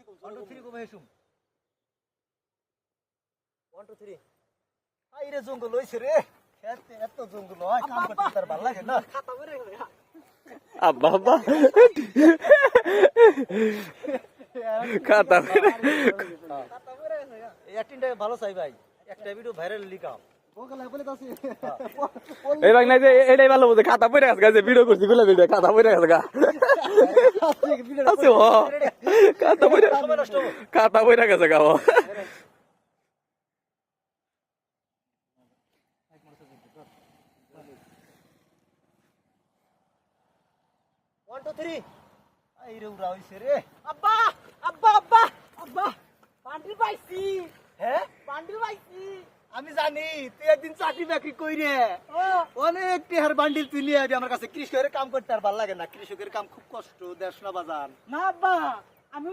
1 2 3 কবে হেসুম 1 2 3 আইরে জঙ্গল হইছে রে খেতে এত জঙ্গল হয় কাম করতে তার ভালো লাগে না খাতা বইরা গেছে আব্বা আব্বা খাতা বইরা গেছে এই অ্যাক্টিংটা ভালো চাই ভাই একটা ভিডিও ভাইরাল লিখাম ওখানে বলে দাসি এই ভাগ নাই যে এটাই ভালো বুঝে খাতা পড়ে গেছে ভিডিও করছি গুলা ভিডিও খাতা পড়ে গেছে গা আছে ও খাতা পড়ে গেছে গা ও 1 2 3 আইরে উড়া হইছে রে আব্বা আব্বা আব্বা আব্বা বান্ডিল পাইছি হ্যাঁ বান্ডিল পাইছি আমি জানি তুই একদিন চাকরি বাকরি কইরে অনেক টিহার বান্ডিল তুই নিয়ে আবি আমার কাছে কৃষকের কাম করতে আর ভালো লাগে না কৃষকের কাম খুব কষ্ট দেশ না বাজান না আব্বা আমি